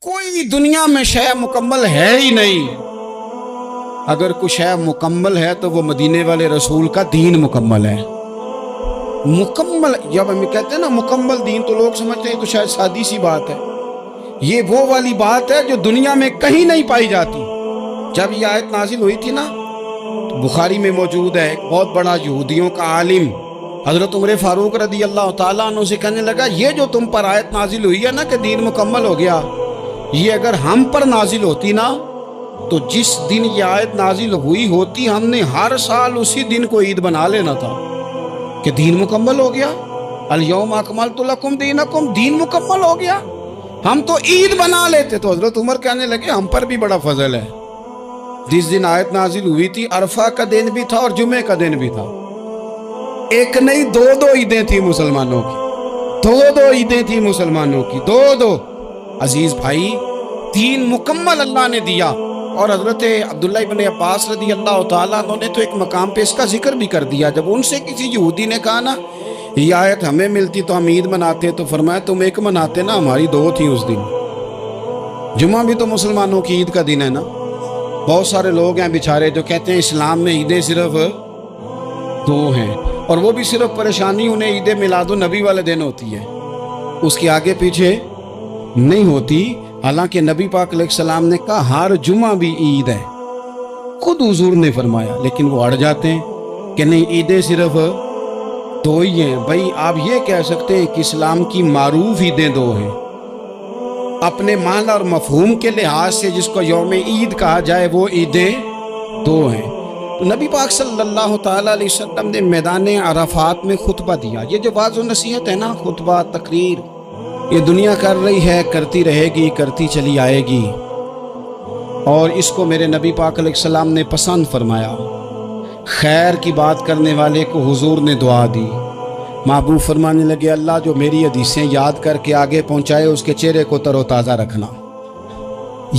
کوئی دنیا میں شے مکمل ہے ہی نہیں. اگر کوئی شے مکمل ہے تو وہ مدینے والے رسول کا دین مکمل ہے. مکمل جب ہم کہتے ہیں نا مکمل دین، تو لوگ سمجھتے ہیں تو شاید سادی سی بات ہے. یہ وہ والی بات ہے جو دنیا میں کہیں نہیں پائی جاتی. جب یہ آیت نازل ہوئی تھی نا، تو بخاری میں موجود ہے، ایک بہت بڑا یہودیوں کا عالم حضرت عمر فاروق رضی اللہ تعالیٰ عنہ سے کہنے لگا، یہ جو تم پر آیت نازل ہوئی ہے نا کہ دین مکمل ہو گیا، یہ اگر ہم پر نازل ہوتی نا تو جس دن یہ آیت نازل ہوئی ہوتی ہم نے ہر سال اسی دن کو عید بنا لینا تھا کہ دین مکمل ہو گیا. الیوم اکملت لکم دینکم، دین مکمل ہو گیا، ہم تو عید بنا لیتے. تو حضرت عمر کہنے لگے ہم پر بھی بڑا فضل ہے. جس دن آیت نازل ہوئی تھی عرفہ کا دن بھی تھا اور جمعے کا دن بھی تھا. ایک نہیں دو عیدیں تھیں مسلمانوں کی، دو عیدیں تھیں مسلمانوں کی، دو. عزیز بھائی، دین مکمل اللہ نے دیا. اور حضرت عبداللہ ابن عباس رضی اللہ تعالیٰ عنہ نے تو ایک مقام پہ اس کا ذکر بھی کر دیا. جب ان سے کسی یہودی نے کہا نا یہ آیت ہمیں ملتی تو ہم عید مناتے، تو فرمایا تم ایک مناتے نا، ہماری دو تھیں اس دن. جمعہ بھی تو مسلمانوں کی عید کا دن ہے نا. بہت سارے لوگ ہیں بیچارے جو کہتے ہیں اسلام میں عیدیں صرف دو ہیں، اور وہ بھی صرف پریشانی انہیں عید میلاد النبی والے دن ہوتی ہے، اس کے آگے پیچھے نہیں ہوتی. حالانکہ نبی پاک علیہ السلام نے کہا ہر جمعہ بھی عید ہے، خود حضور نے فرمایا، لیکن وہ اڑ جاتے ہیں کہ نہیں عیدیں صرف دو ہی ہیں. بھائی آپ یہ کہہ سکتے ہیں کہ اسلام کی معروف عیدیں دو ہیں، اپنے معنی اور مفہوم کے لحاظ سے جس کو یوم عید کہا جائے وہ عیدیں دو ہیں. تو نبی پاک صلی اللہ تعالیٰ علیہ وسلم نے میدان عرفات میں خطبہ دیا. یہ جو واعظ و نصیحت ہے نا، خطبہ تقریر، یہ دنیا کر رہی ہے، کرتی رہے گی، کرتی چلی آئے گی، اور اس کو میرے نبی پاک علیہ السلام نے پسند فرمایا. خیر کی بات کرنے والے کو حضور نے دعا دی. محبوب فرمانے لگے اللہ جو میری حدیثیں یاد کر کے آگے پہنچائے اس کے چہرے کو تر و تازہ رکھنا.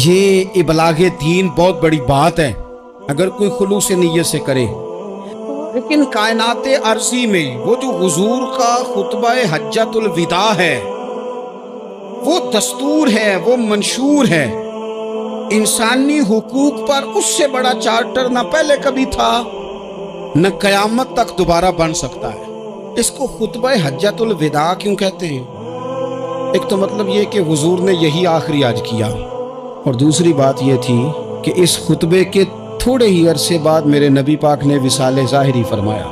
یہ ابلاغ دین بہت بڑی بات ہے اگر کوئی خلوص نیت سے کرے. لیکن کائنات ارضی میں وہ جو حضور کا خطبہ حجۃ الوداع ہے، وہ دستور ہے، وہ منشور ہے. انسانی حقوق پر اس سے بڑا چارٹر نہ پہلے کبھی تھا نہ قیامت تک دوبارہ بن سکتا ہے. اس کو خطبہ حجۃ الوداع کیوں کہتے ہیں؟ ایک تو مطلب یہ کہ حضور نے یہی آخری حج کیا، اور دوسری بات یہ تھی کہ اس خطبے کے تھوڑے ہی عرصے بعد میرے نبی پاک نے وصال ظاہری فرمایا.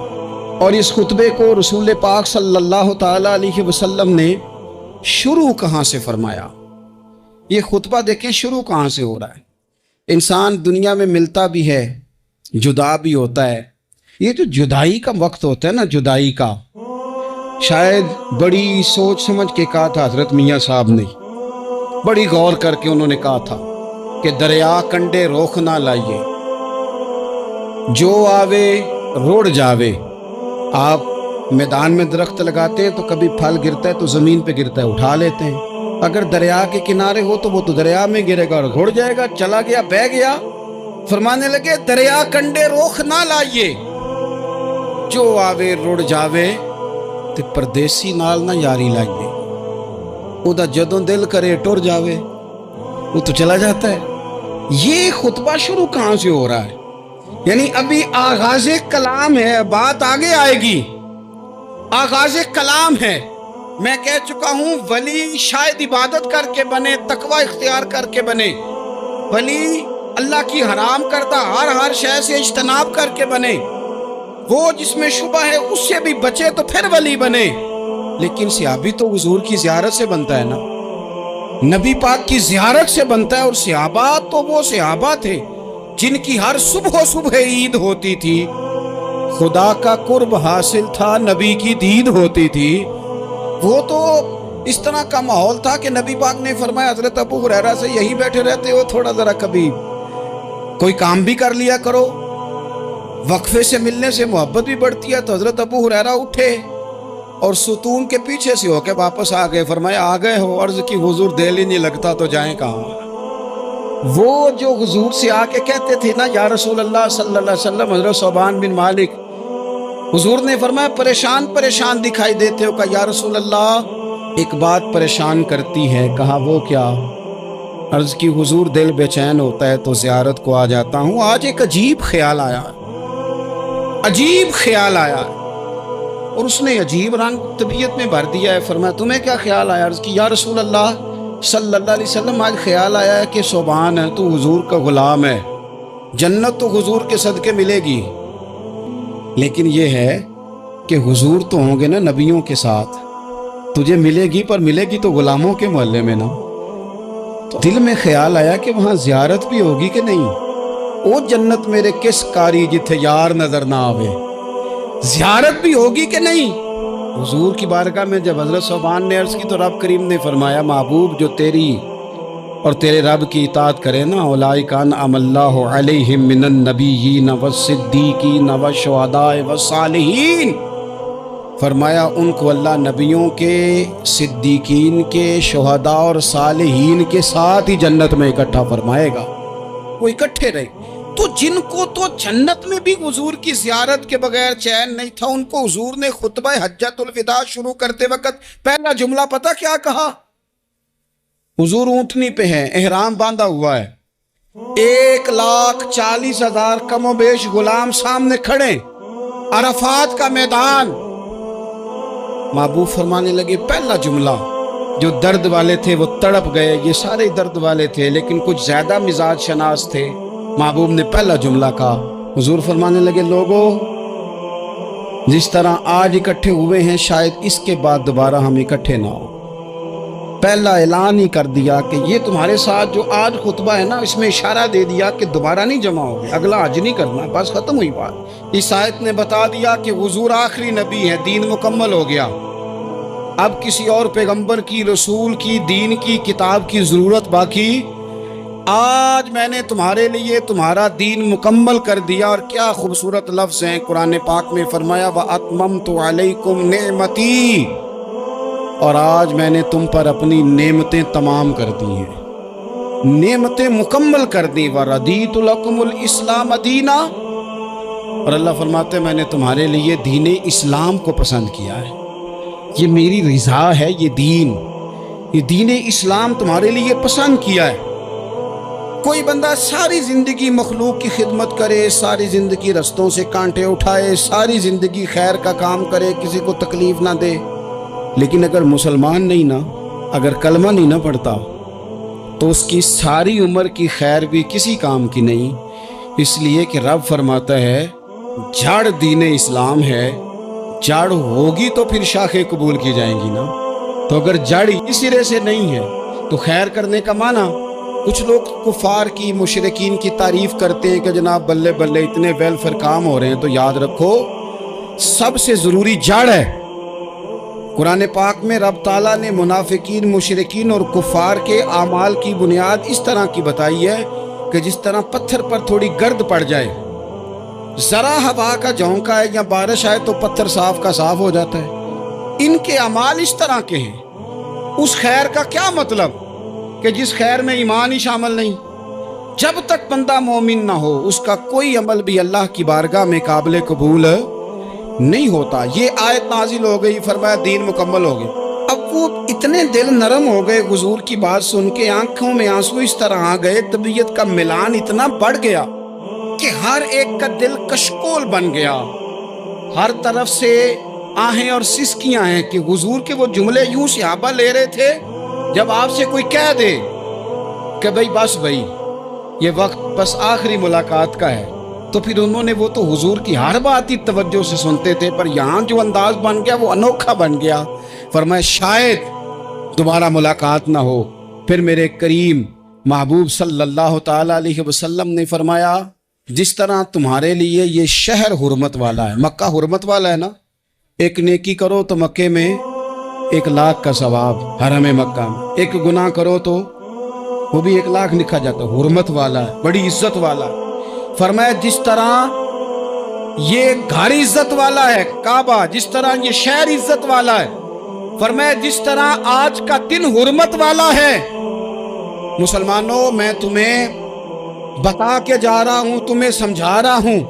اور اس خطبے کو رسول پاک صلی اللہ تعالیٰ علیہ وسلم نے شروع کہاں سے فرمایا؟ یہ خطبہ دیکھیں شروع کہاں سے ہو رہا ہے. انسان دنیا میں ملتا بھی ہے، جدا بھی ہوتا ہے. یہ جو جدائی کا وقت ہوتا ہے نا، جدائی کا، شاید بڑی سوچ سمجھ کے کہا تھا حضرت میاں صاحب نے، بڑی غور کر کے انہوں نے کہا تھا کہ دریا کنڈے روخ نہ لائیے، جو آوے روڑ جاوے. آپ میدان میں درخت لگاتے ہیں تو کبھی پھل گرتا ہے تو زمین پہ گرتا ہے، اٹھا لیتے ہیں. اگر دریا کے کنارے ہو تو وہ تو دریا میں گرے گا اور گھڑ جائے گا، چلا گیا، بہہ گیا. فرمانے لگے دریا کنڈے روخ نہ لائیے، جو آوے روڑ جاوے، تے پردیسی نال نہ یاری لائیے. او دا جدوں دل کرے ٹر جاوے، وہ تو چلا جاتا ہے. یہ خطبہ شروع کہاں سے ہو رہا ہے؟ یعنی ابھی آغاز کلام ہے، بات آگے آئے گی. آغاز کلام ہے. میں کہہ چکا ہوں ولی شاید عبادت کر کے بنے، تقوی اختیار کر کے بنے. ولی اللہ کی حرام کردہ ہر شے سے اجتناب کر کے بنے. وہ جس میں شبہ ہے اس سے بھی بچے تو پھر ولی بنے. لیکن صحابی تو حضور کی زیارت سے بنتا ہے نا، نبی پاک کی زیارت سے بنتا ہے. اور صحابہ تو وہ صحابہ تھے جن کی ہر صبح عید ہوتی تھی. خدا کا قرب حاصل تھا، نبی کی دید ہوتی تھی. وہ تو اس طرح کا ماحول تھا کہ نبی پاک نے فرمایا حضرت ابو ہریرہ سے یہی بیٹھے رہتے ہو، تھوڑا ذرا کبھی کوئی کام بھی کر لیا کرو. وقفے سے ملنے سے محبت بھی بڑھتی ہے. تو حضرت ابو ہریرہ اٹھے اور ستون کے پیچھے سے ہو کے واپس آ گئے. فرمایا آ گئے ہو؟ عرض کی حضور دل ہی نہیں لگتا تو جائیں کہاں. وہ جو حضور سے آ کے کہتے تھے نا یا رسول اللہ صلی اللہ علیہ وسلم، حضرت صوبان بن مالک، حضور نے فرمایا پریشان دکھائی دیتے ہو. کہا یا رسول اللہ ایک بات پریشان کرتی ہے. کہا وہ کیا؟ عرض کی حضور دل بے چین ہوتا ہے تو زیارت کو آ جاتا ہوں. آج ایک عجیب خیال آیا اور اس نے عجیب رنگ طبیعت میں بھر دیا ہے. فرمایا تمہیں کیا خیال آیا؟ عرض کی یا رسول اللہ صلی اللہ علیہ وسلم آج خیال آیا ہے کہ سبحان ہے تو حضور کا غلام ہے, جنت تو حضور کے صدقے ملے گی, لیکن یہ ہے کہ حضور تو ہوں گے نا نبیوں کے ساتھ, تجھے ملے گی پر ملے گی تو غلاموں کے محلے میں نا. تو دل میں خیال آیا کہ وہاں زیارت بھی ہوگی کہ نہیں. او جنت میرے کس کاری جتھے یار نظر نہ آوے, زیارت بھی ہوگی کہ نہیں. حضور کی بارگاہ میں جب حضرت صوبان نے عرض کی تو رب کریم نے فرمایا محبوب جو تیری اور تیرے رب کی اطاعت کرے نا, اولئک انعم اللہ علیہم من النبیین والصدیقین والشہداء والصالحین, فرمایا ان کو اللہ نبیوں کے, صدیقین کے, شہداء اور صالحین کے ساتھ ہی جنت میں اکٹھا فرمائے گا. وہ اکٹھے رہے. تو جن کو تو جنت میں بھی حضور کی زیارت کے بغیر چین نہیں تھا, ان کو حضور نے خطبہ حجۃ الوداع شروع کرتے وقت پہلا جملہ پتہ کیا کہا؟ حضور اونٹنی پہ ہیں, احرام باندھا ہوا ہے, 1,40,000 کم و بیش غلام سامنے کھڑے, عرفات کا میدان. محبوب فرمانے لگے پہلا جملہ, جو درد والے تھے وہ تڑپ گئے, یہ سارے درد والے تھے لیکن کچھ زیادہ مزاج شناس تھے. محبوب نے پہلا جملہ کہا. حضور فرمانے لگے لوگو جس طرح آج اکٹھے ہوئے ہیں شاید اس کے بعد دوبارہ ہم اکٹھے نہ ہو. پہلا اعلان ہی کر دیا کہ یہ تمہارے ساتھ جو آج خطبہ ہے نا, اس میں اشارہ دے دیا کہ دوبارہ نہیں جمع ہوگے, اگلا حج نہیں کرنا, بس ختم ہوئی بات. اس آیت نے بتا دیا کہ حضور آخری نبی ہے, دین مکمل ہو گیا. اب کسی اور پیغمبر کی, رسول کی, دین کی, کتاب کی ضرورت باقی. آج میں نے تمہارے لیے تمہارا دین مکمل کر دیا. اور کیا خوبصورت لفظ ہیں قرآن پاک میں, فرمایا وَأَتْمَمْتُ عَلَيْكُمْ نِعْمَتِي, اور آج میں نے تم پر اپنی نعمتیں تمام کر دی ہیں, نعمتیں مکمل کر دی. وَرَضِيتُ لَكُمُ الْإِسْلَامَ دِينًا, اور اللہ فرماتے ہیں میں نے تمہارے لیے دین اسلام کو پسند کیا ہے, یہ میری رضا ہے. یہ دین اسلام تمہارے لیے پسند کیا ہے. کوئی بندہ ساری زندگی مخلوق کی خدمت کرے, ساری زندگی رستوں سے کانٹے اٹھائے, ساری زندگی خیر کا کام کرے, کسی کو تکلیف نہ دے, لیکن اگر مسلمان نہیں نا, اگر کلمہ نہیں نہ پڑھتا تو اس کی ساری عمر کی خیر بھی کسی کام کی نہیں. اس لیے کہ رب فرماتا ہے جڑ دین اسلام ہے, جڑ ہوگی تو پھر شاخیں قبول کی جائیں گی نا. تو اگر جڑ اس سرے سے نہیں ہے تو خیر کرنے کا معنی. کچھ لوگ کفار کی, مشرکین کی تعریف کرتے ہیں کہ جناب بلے بلے اتنے ویلفیئر کام ہو رہے ہیں, تو یاد رکھو سب سے ضروری جڑ ہے. قرآن پاک میں رب تعالیٰ نے منافقین, مشرکین اور کفار کے اعمال کی بنیاد اس طرح کی بتائی ہے کہ جس طرح پتھر پر تھوڑی گرد پڑ جائے, ذرا ہوا کا جھونکا ہے یا بارش آئے تو پتھر صاف کا صاف ہو جاتا ہے. ان کے اعمال اس طرح کے ہیں. اس خیر کا کیا مطلب کہ جس خیر میں ایمان ہی شامل نہیں. جب تک بندہ مومن نہ ہو اس کا کوئی عمل بھی اللہ کی بارگاہ میں قابل قبول نہیں ہوتا. یہ آیت نازل ہو گئی, فرمایا دین مکمل ہو گیا. اب وہ اتنے دل نرم ہو گئے حضور کی بات سن کے, آنکھوں میں آنسو اس طرح آ گئے, طبیعت کا ملان اتنا بڑھ گیا کہ ہر ایک کا دل کشکول بن گیا. ہر طرف سے آہیں اور سسکیاں ہیں کہ حضور کے وہ جملے یوں صحابہ لے رہے تھے جب آپ سے کوئی کہہ دے کہ بھائی یہ وقت بس آخری ملاقات کا ہے, تو پھر انہوں نے وہ تو حضور کی ہر بات ہی توجہ سے سنتے تھے, پر یہاں جو انداز بن گیا وہ انوکھا بن گیا. فرمایا شاید دوبارہ ملاقات نہ ہو. پھر میرے کریم محبوب صلی اللہ تعالیٰ علیہ وسلم نے فرمایا جس طرح تمہارے لیے یہ شہر حرمت والا ہے, مکہ حرمت والا ہے نا, ایک نیکی کرو تو مکے میں 1,00,000 کا ثواب, حرم مکہ میں ایک گناہ کرو تو وہ بھی 1,00,000 لکھا جاتا. حرمت والا ہے, بڑی عزت والا ہے. فرمایا جس طرح یہ گھر عزت والا ہے کعبہ, جس طرح یہ شہر عزت والا ہے, فرمایا جس طرح آج کا دن حرمت والا ہے. مسلمانوں میں تمہیں بتا کے جا رہا ہوں, تمہیں سمجھا رہا ہوں,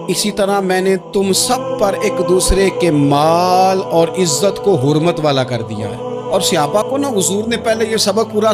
اسی طرح میں نے تم سب پر ایک دوسرے کے مال اور عزت کو حرمت والا کر دیا ہے. اور صحابہ کو نا حضور نے پہلے یہ سبق پورا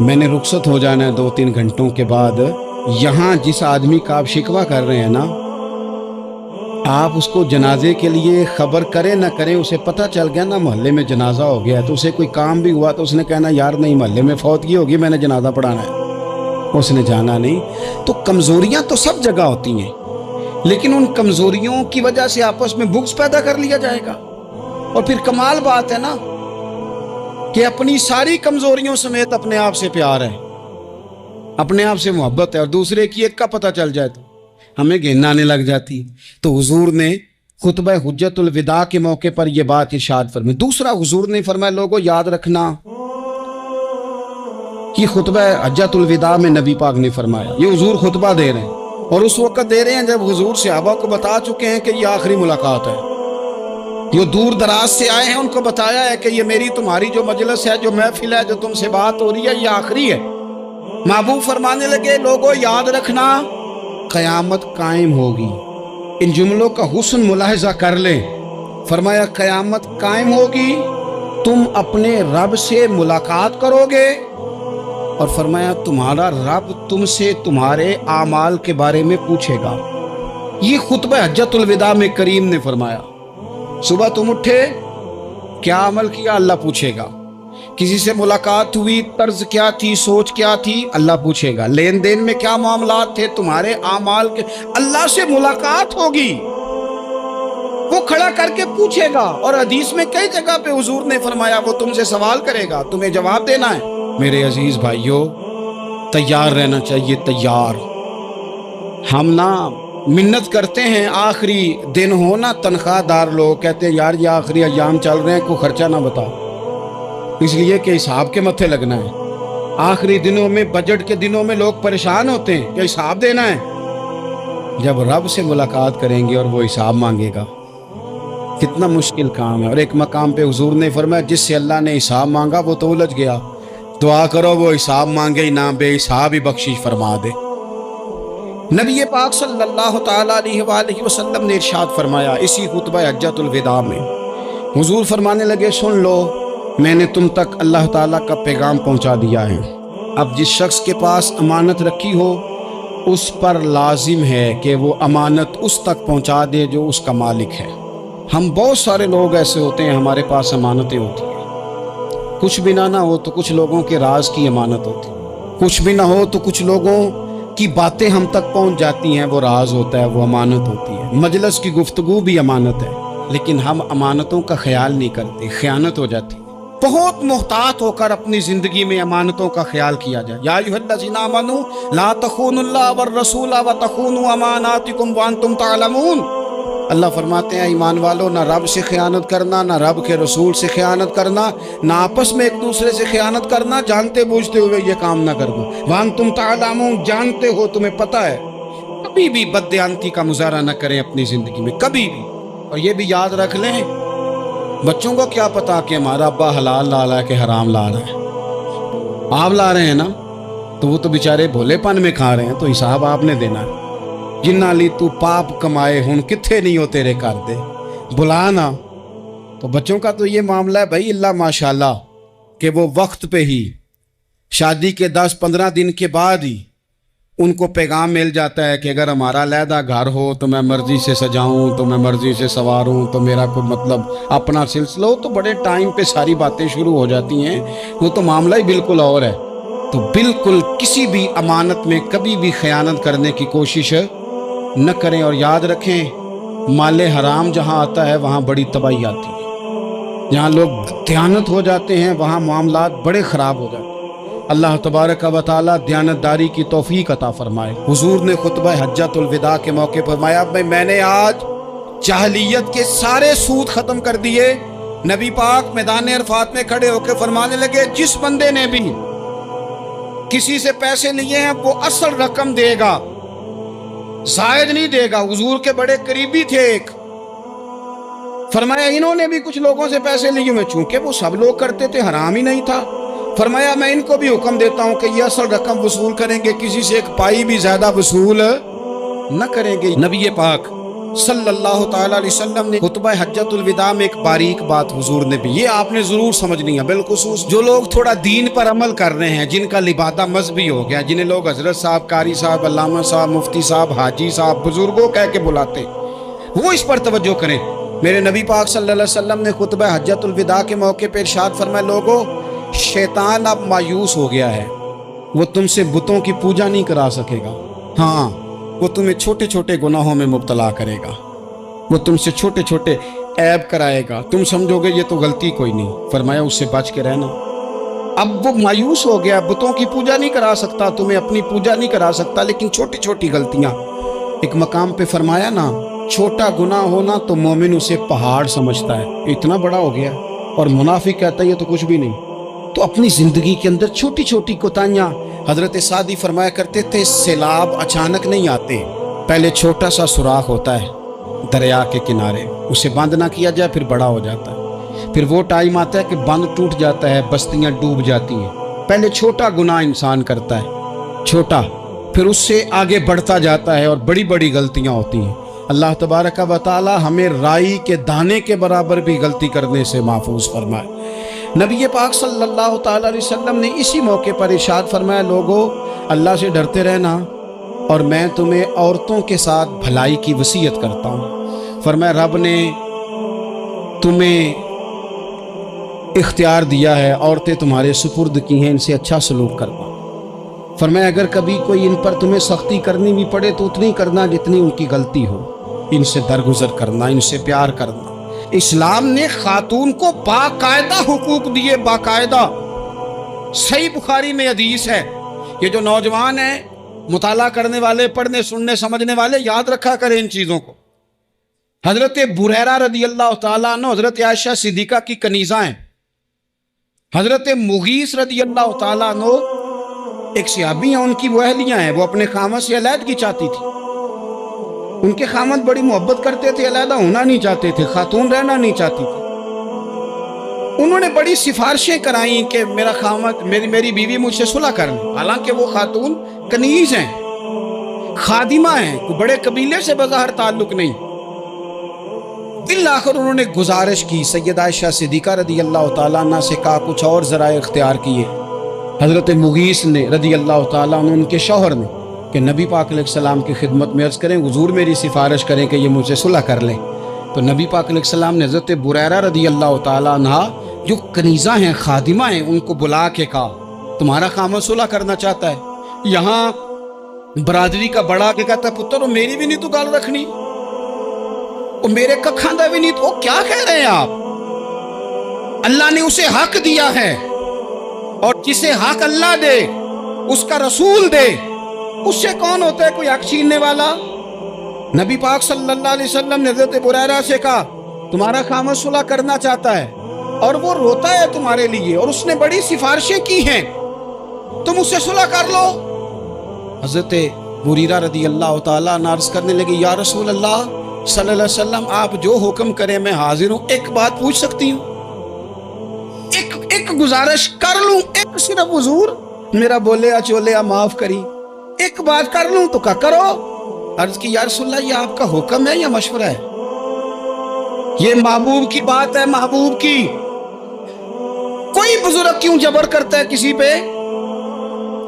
میں نے رخصت ہو جانا ہے 2-3 گھنٹوں کے بعد. یہاں جس آدمی کا آپ شکوہ کر رہے ہیں نا، آپ اس کو جنازے کے لیے خبر کریں نہ کریں، اسے پتہ چل گیا نا محلے میں جنازہ ہو گیا، تو اسے کوئی کام بھی ہوا تو اس نے کہنا یار نہیں، محلے میں فوتگی ہوگی، میں نے جنازہ پڑھانا ہے، اس نے جانا نہیں. تو کمزوریاں تو سب جگہ ہوتی ہیں، لیکن ان کمزوریوں کی وجہ سے آپس میں بغض پیدا کر لیا جائے گا. اور پھر کمال بات ہے نا کہ اپنی ساری کمزوریوں سمیت اپنے آپ سے پیار ہے، اپنے آپ سے محبت ہے، اور دوسرے کی ایک کا پتہ چل جائے تو ہمیں گھن آنے لگ جاتی. تو حضور نے خطبہ حجت الوداع کے موقع پر یہ بات ارشاد فرمائی. دوسرا حضور نے فرمایا لوگوں یاد رکھنا، یہ خطبہ حجت الوداع میں نبی پاک نے فرمایا، یہ حضور خطبہ دے رہے ہیں، اور اس وقت دے رہے ہیں جب حضور صحابہ کو بتا چکے ہیں کہ یہ آخری ملاقات ہے. جو دور دراز سے آئے ہیں ان کو بتایا ہے کہ یہ میری تمہاری جو مجلس ہے، جو محفل ہے، جو تم سے بات ہو رہی ہے، یہ آخری ہے. محبوب فرمانے لگے لوگوں یاد رکھنا قیامت قائم ہوگی. ان جملوں کا حسن ملاحظہ کر لیں. فرمایا قیامت قائم ہوگی، تم اپنے رب سے ملاقات کرو گے، اور فرمایا تمہارا رب تم سے تمہارے اعمال کے بارے میں پوچھے گا. یہ خطبہ حجت الوداع میں کریم نے فرمایا. صبح تم اٹھے، کیا عمل کیا، اللہ پوچھے گا. کسی سے ملاقات ہوئی، طرز کیا تھی، سوچ کیا تھی، اللہ پوچھے گا. لین دین میں کیا معاملات تھے، تمہارے اعمال کے، اللہ سے ملاقات ہوگی، وہ کھڑا کر کے پوچھے گا. اور حدیث میں کئی جگہ پہ حضور نے فرمایا وہ تم سے سوال کرے گا، تمہیں جواب دینا ہے. میرے عزیز بھائیوں، تیار رہنا چاہیے، تیار. ہم نا منت کرتے ہیں آخری دن ہونا، تنخواہ دار لوگ کہتے ہیں یار یہ آخری ایام چل رہے ہیں، کوئی خرچہ نہ بتاؤ، اس لیے کہ حساب کے متھے لگنا ہے. آخری دنوں میں، بجٹ کے دنوں میں لوگ پریشان ہوتے ہیں کہ حساب دینا ہے. جب رب سے ملاقات کریں گے اور وہ حساب مانگے گا، کتنا مشکل کام ہے. اور ایک مقام پہ حضور نے فرمایا جس سے اللہ نے حساب مانگا وہ تو الجھ گیا، دعا کرو وہ حساب مانگے ہی نہ، بے حساب ہی بخشش فرما دے. نبی پاک صلی اللہ تعالیٰ علیہ وآلہ وسلم نے ارشاد فرمایا اسی خطبہ حجت الوداع میں. حضور فرمانے لگے سن لو، میں نے تم تک اللہ تعالیٰ کا پیغام پہنچا دیا ہے. اب جس شخص کے پاس امانت رکھی ہو اس پر لازم ہے کہ وہ امانت اس تک پہنچا دے جو اس کا مالک ہے. ہم بہت سارے لوگ ایسے ہوتے ہیں ہمارے پاس امانتیں ہوتی ہیں، کچھ بھی نہ ہو تو کچھ لوگوں کے راز کی امانت ہوتی ہے، کچھ بھی نہ ہو تو کچھ لوگوں کی باتیں ہم تک پہنچ جاتی ہیں، وہ راز ہوتا ہے، وہ امانت ہوتی ہے. مجلس کی گفتگو بھی امانت ہے، لیکن ہم امانتوں کا خیال نہیں کرتے، خیانت ہو جاتی. بہت محتاط ہو کر اپنی زندگی میں امانتوں کا خیال کیا جائے. یا ایھا الذین آمنوا لا تخونوا اللہ والرسول وتخونوا اماناتکم وانتم تعلمون. اللہ فرماتے ہیں ایمان والو، نہ رب سے خیانت کرنا، نہ رب کے رسول سے خیانت کرنا، نہ آپس میں ایک دوسرے سے خیانت کرنا، جانتے بوجھتے ہوئے یہ کام نہ کرنا. وانتم تعلمون، جانتے ہو، تمہیں پتہ ہے. کبھی بھی بددیانتی کا مظاہرہ نہ کریں اپنی زندگی میں، کبھی بھی. اور یہ بھی یاد رکھ لیں بچوں کو کیا پتا کہ ہمارا ابا حلال لا رہا ہے کہ حرام لا رہا ہے. آپ لا رہے ہیں نا تو وہ تو بیچارے بھولے پن میں کھا رہے ہیں، تو حساب آپ نے دینا ہے. جنہ لی تو پاپ کمائے ہن کتھے نہیں ہو تیرے کر دے بلا نا. تو بچوں کا تو یہ معاملہ ہے بھائی، اللہ ماشاءاللہ کہ وہ وقت پہ ہی شادی کے 10-15 دن کے بعد ہی ان کو پیغام مل جاتا ہے کہ اگر ہمارا علیحدہ گھر ہو تو میں مرضی سے سجاؤں، تو میں مرضی سے سواروں، تو میرا کوئی مطلب اپنا سلسلہ ہو. تو بڑے ٹائم پہ ساری باتیں شروع ہو جاتی ہیں، وہ تو معاملہ ہی بالکل اور ہے. تو بالکل کسی بھی امانت میں کبھی بھی خیانت کرنے کی کوشش نہ کریں. اور یاد رکھیں مال حرام جہاں آتا ہے وہاں بڑی تباہی آتی ہے. جہاں لوگ دیانت ہو جاتے ہیں وہاں معاملات بڑے خراب ہو جاتے ہیں. اللہ تبارک و تعالیٰ دیانتداری کی توفیق عطا فرمائے. حضور نے خطبہ حجت الوداع کے موقع پر فرمایا میں نے آج جاہلیت کے سارے سود ختم کر دیے. نبی پاک میدان عرفات میں کھڑے ہو کے فرمانے لگے جس بندے نے بھی کسی سے پیسے لیے ہیں وہ اصل رقم دے گا، زائد نہیں دے گا. حضور کے بڑے قریبی تھے ایک، فرمایا انہوں نے بھی کچھ لوگوں سے پیسے لیے ہوئے، چونکہ وہ سب لوگ کرتے تھے، حرام ہی نہیں تھا. فرمایا میں ان کو بھی حکم دیتا ہوں کہ یہ اصل رقم وصول کریں گے، کسی سے ایک پائی بھی زیادہ وصول نہ کریں گے. نبی پاک صلی اللہ تعالی علیہ وسلم نے خطبہ حجۃ الوداع میں ایک باریک بات حضور نے بھی، یہ آپ نے ضرور سمجھنی ہے، بالخصوص جو لوگ تھوڑا دین پر عمل کر رہے ہیں، جن کا لبادہ مذہبی ہو گیا، جنہیں لوگ حضرت صاحب، قاری صاحب، علامہ صاحب، مفتی صاحب، حاجی صاحب، بزرگوں کہہ کے بلاتے، وہ اس پر توجہ کریں۔ میرے نبی پاک صلی اللہ علیہ وسلم نے خطبہ حجۃ الوداع کے موقع پہ ارشاد فرمایا، لوگوں شیطان اب مایوس ہو گیا ہے، وہ تم سے بتوں کی پوجا نہیں کرا سکے گا، ہاں وہ تمہیں چھوٹے چھوٹے گناہوں میں مبتلا کرے گا، وہ تم سے چھوٹے چھوٹے عیب کرائے گا، تم سمجھو گے یہ تو غلطی کوئی نہیں، فرمایا اس سے بچ کے رہنا۔ اب وہ مایوس ہو گیا، بتوں کی پوجا نہیں کرا سکتا، تمہیں اپنی پوجا نہیں کرا سکتا، لیکن چھوٹی چھوٹی غلطیاں، ایک مقام پہ فرمایا نا، چھوٹا گناہ ہونا تو مومن اسے پہاڑ سمجھتا ہے، اتنا بڑا ہو گیا، اور منافق کہتا ہے یہ تو کچھ بھی نہیں۔ تو اپنی زندگی کے اندر چھوٹی چھوٹی کوتاہیاں، حضرت سعدی فرمایا کرتے تھے سیلاب اچانک نہیں آتے، پہلے چھوٹا سا سوراخ ہوتا ہے دریا کے کنارے، اسے بند نہ کیا جائے پھر بڑا ہو جاتا ہے، پھر وہ ٹائم آتا ہے کہ بند ٹوٹ جاتا ہے، بستیاں ڈوب جاتی ہیں۔ پہلے چھوٹا گناہ انسان کرتا ہے، چھوٹا، پھر اس سے آگے بڑھتا جاتا ہے اور بڑی بڑی غلطیاں ہوتی ہیں۔ اللہ تبارک و تعالی ہمیں رائی کے دانے کے برابر بھی غلطی کرنے سے محفوظ فرمائے۔ نبی پاک صلی اللہ تعالی علیہ وسلم نے اسی موقع پر ارشاد فرمایا، لوگوں اللہ سے ڈرتے رہنا، اور میں تمہیں عورتوں کے ساتھ بھلائی کی وصیت کرتا ہوں۔ فرمایا رب نے تمہیں اختیار دیا ہے، عورتیں تمہارے سپرد کی ہیں، ان سے اچھا سلوک کرنا۔ فرمایا اگر کبھی کوئی ان پر تمہیں سختی کرنی بھی پڑے تو اتنی کرنا جتنی ان کی غلطی ہو، ان سے درگزر کرنا، ان سے پیار کرنا۔ اسلام نے خاتون کو باقاعدہ حقوق دیے، باقاعدہ۔ صحیح بخاری میں حدیث ہے، یہ جو نوجوان ہیں، مطالعہ کرنے والے، پڑھنے سننے سمجھنے والے، یاد رکھا کریں ان چیزوں کو۔ حضرت بریرہ رضی اللہ تعالیٰ عنہ حضرت عائشہ صدیقہ کی کنیزہ ہیں۔ حضرت مغیث رضی اللہ تعالیٰ عنہ ایک صحابی ہیں، ان کی وہ اہلیہ ہیں، وہ اپنے خامد سے علیحدگی چاہتی تھی، ان کے خامد بڑی محبت کرتے تھے، علیحدہ ہونا نہیں چاہتے تھے، خاتون رہنا نہیں چاہتی تھی۔ انہوں نے بڑی سفارشیں کرائیں کہ میرا خامد، میری بیوی مجھ سے صلح کر لے، حالانکہ وہ خاتون کنیز ہیں، خادمہ ہیں، کوئی بڑے قبیلے سے بظاہر تعلق نہیں۔ بالآخر انہوں نے گزارش کی، سیدہ عائشہ صدیقہ رضی اللہ تعالیٰ عنہ سے کہا کچھ اور ذرائع اختیار کیے۔ حضرت مغیث نے رضی اللہ تعالیٰ عنہ، ان کے شوہر نے، کہ نبی پاک علیہ السلام کی خدمت میں عرض کریں حضور میری سفارش کریں کہ یہ مجھ سے صلح کر لیں۔ تو نبی پاک علیہ السلام نے حضرت بریرہ رضی اللہ تعالیٰ عنہ جو کنیزہ ہیں، خادمہ ہیں، ان کو بلا کے کہا تمہارا خامد صلح کرنا چاہتا ہے۔ یہاں برادری کا بڑا کے کہتا ہے پتر میری بھی نہیں تو گال رکھنی، اور میرے کا کھاندہ بھی نہیں تو، کیا کہہ رہے ہیں آپ؟ اللہ نے اسے حق دیا ہے، اور جسے حق اللہ دے اس کا رسول دے، اس سے کون ہوتا ہے کوئی حق چھیننے والا؟ نبی پاک صلی اللہ علیہ وسلم نے حضرت بریرہ سے کہا تمہارا خامد صلح کرنا چاہتا ہے اور وہ روتا ہے تمہارے لیے، اور اس نے بڑی سفارشیں کی ہیں، تم اس سے صلح کر لو۔ حضرت بریرہ رضی اللہ تعالیٰ عنہ عرض کرنے لگی یا رسول اللہ صلی اللہ علیہ وسلم آپ جو حکم کریں میں حاضر ہوں، ایک بات پوچھ سکتی ہوں؟ ایک گزارش کر لوں؟ ایک صرف حضور میرا بولیا چولیا معاف کری، ایک بات کر لوں؟ تو کہا کرو۔ عرض کی یا رسول اللہ یہ آپ کا حکم ہے یا مشورہ ہے؟ یہ محبوب کی بات ہے، محبوب کی۔ کوئی بزرگ کیوں جبر کرتا ہے کسی پہ؟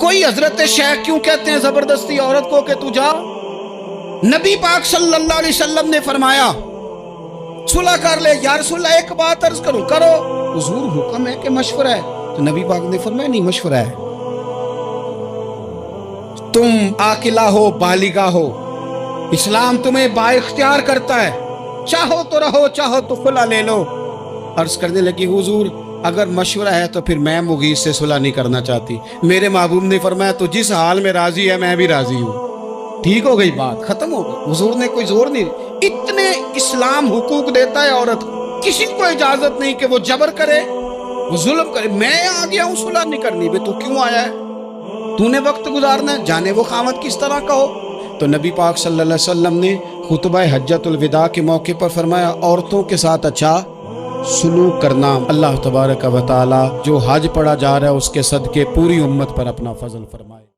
کوئی حضرت شیخ کیوں کہتے ہیں زبردستی عورت کو کہ تو جا؟ نبی پاک صلی اللہ علیہ وسلم نے فرمایا صلح کر لے۔ یا رسول اللہ ایک بات عرض کروں؟ کرو۔ حضور حکم ہے کہ مشورہ ہے؟ تو نبی پاک نے فرمایا نہیں مشورہ ہے، تم عاقلہ ہو، بالغہ ہو، اسلام تمہیں با اختیار کرتا ہے، چاہو تو رہو، چاہو تو خلا لے لو۔ عرض کرنے لگی حضور اگر مشورہ ہے تو پھر میں مغیث سے صلح نہیں کرنا چاہتی۔ میرے محبوب نے فرمایا تو جس حال میں راضی ہے میں بھی راضی ہوں۔ ٹھیک ہو گئی بات، ختم ہو گئی۔ حضور نے کوئی زور نہیں، اتنے اسلام حقوق دیتا ہے عورت کو، کسی کو اجازت نہیں کہ وہ جبر کرے، وہ ظلم کرے۔ میں آ گیا ہوں صلح نہیں کرنی، بے تو کیوں آیا ہے؟ تو نے وقت گزارنا ہے، جانے وہ خامد کس طرح کا ہو۔ تو نبی پاک صلی اللہ علیہ وسلم نے خطبہ حجۃ الوداع کے موقع پر فرمایا عورتوں کے ساتھ اچھا سلوک کرنا۔ اللہ تبارک و تعالی جو حج پڑھا جا رہا ہے اس کے صدقے پوری امت پر اپنا فضل فرمائے۔